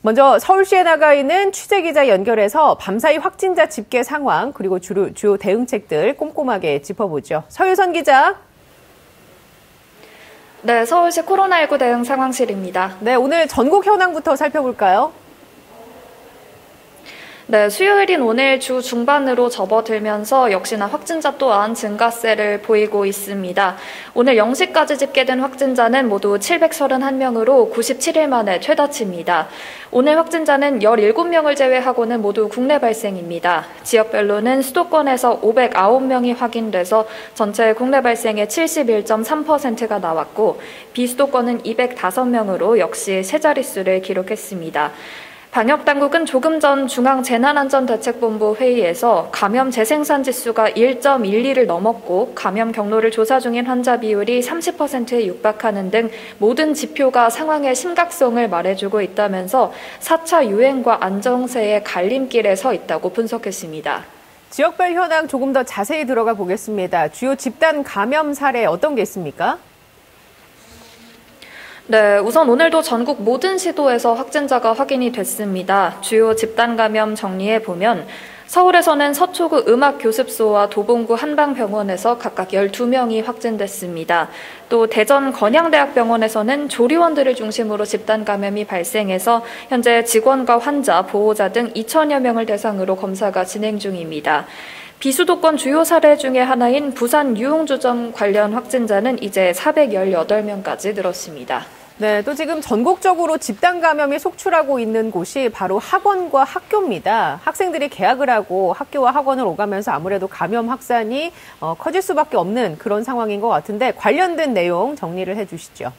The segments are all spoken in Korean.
먼저 서울시에 나가 있는 취재기자 연결해서 밤사이 확진자 집계 상황 그리고 주요 대응책들 꼼꼼하게 짚어보죠. 서유선 기자. 네, 서울시 코로나19 대응 상황실입니다. 네, 오늘 전국 현황부터 살펴볼까요? 네, 수요일인 오늘 주 중반으로 접어들면서 역시나 확진자 또한 증가세를 보이고 있습니다. 오늘 0시까지 집계된 확진자는 모두 731명으로 97일 만에 최다치입니다. 오늘 확진자는 17명을 제외하고는 모두 국내 발생입니다. 지역별로는 수도권에서 509명이 확인돼서 전체 국내 발생의 71.3%가 나왔고 비수도권은 205명으로 역시 세 자릿수를 기록했습니다. 방역당국은 조금 전 중앙재난안전대책본부 회의에서 감염 재생산 지수가 1.12를 넘었고 감염 경로를 조사 중인 환자 비율이 30%에 육박하는 등 모든 지표가 상황의 심각성을 말해주고 있다면서 4차 유행과 안정세의 갈림길에 서 있다고 분석했습니다. 지역별 현황 조금 더 자세히 들어가 보겠습니다. 주요 집단 감염 사례 어떤 게 있습니까? 네, 우선 오늘도 전국 모든 시도에서 확진자가 확인이 됐습니다. 주요 집단 감염 정리해 보면 서울에서는 서초구 음악교습소와 도봉구 한방병원에서 각각 12명이 확진됐습니다. 또 대전 건양대학병원에서는 조리원들을 중심으로 집단 감염이 발생해서 현재 직원과 환자, 보호자 등 2천여 명을 대상으로 검사가 진행 중입니다. 비수도권 주요 사례 중에 하나인 부산 유흥주점 관련 확진자는 이제 418명까지 늘었습니다. 네, 또 지금 전국적으로 집단 감염이 속출하고 있는 곳이 바로 학원과 학교입니다. 학생들이 개학을 하고 학교와 학원을 오가면서 아무래도 감염 확산이 커질 수밖에 없는 그런 상황인 것 같은데 관련된 내용 정리를 해주시죠.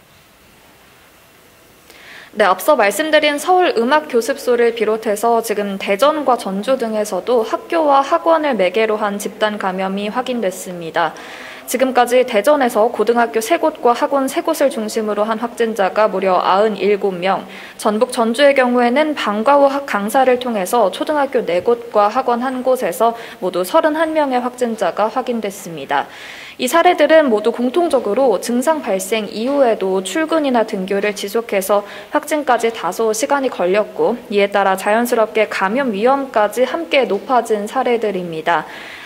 네, 앞서 말씀드린 서울음악교습소를 비롯해서 지금 대전과 전주 등에서도 학교와 학원을 매개로 한 집단 감염이 확인됐습니다. 지금까지 대전에서 고등학교 3곳과 학원 3곳을 중심으로 한 확진자가 무려 97명, 전북 전주의 경우에는 방과 후 강사를 통해서 초등학교 4곳과 학원 1곳에서 모두 31명의 확진자가 확인됐습니다. 이 사례들은 모두 공통적으로 증상 발생 이후에도 출근이나 등교를 지속해서 확진까지 다소 시간이 걸렸고 이에 따라 자연스럽게 감염 위험까지 함께 높아진 사례들입니다.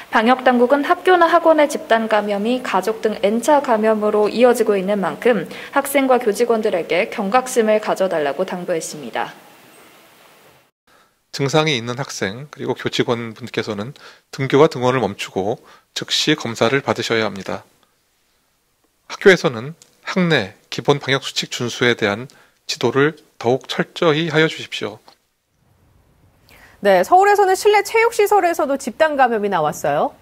방역당국은 학교나 학원의 집단 감염이 가족 등 N차 감염으로 이어지고 있는 만큼 학생과 교직원들에게 경각심을 가져달라고 당부했습니다. 증상이 있는 학생 그리고 교직원분께서는 등교와 등원을 멈추고 즉시 검사를 받으셔야 합니다. 학교에서는 학내 기본 방역수칙 준수에 대한 지도를 더욱 철저히 하여 주십시오. 네, 서울에서는 실내 체육시설에서도 집단 감염이 나왔어요.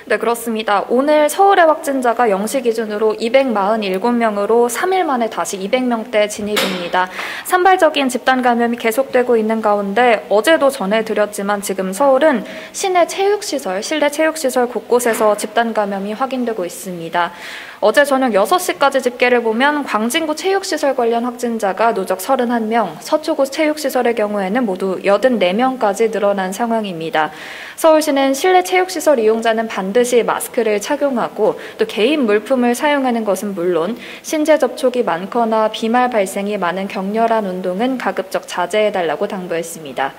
네, 그렇습니다. 오늘 서울의 확진자가 0시 기준으로 247명으로 3일 만에 다시 200명대 진입입니다. 산발적인 집단 감염이 계속되고 있는 가운데 어제도 전해드렸지만 지금 서울은 실내 체육시설 곳곳에서 집단 감염이 확인되고 있습니다. 어제 저녁 6시까지 집계를 보면 광진구 체육시설 관련 확진자가 누적 31명, 서초구 체육시설의 경우에는 모두 84명까지 늘어난 상황입니다. 서울시는 실내 체육시설 이용자는 반드시 마스크를 착용하고 또 개인 물품을 사용하는 것은 물론 신체 접촉이 많거나 비말 발생이 많은 격렬한 운동은 가급적 자제해달라고 당부했습니다.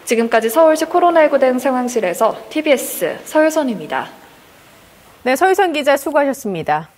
지금까지 서울시 코로나19 대응 상황실에서 TBS 서유선입니다. 네, 서유선 기자 수고하셨습니다.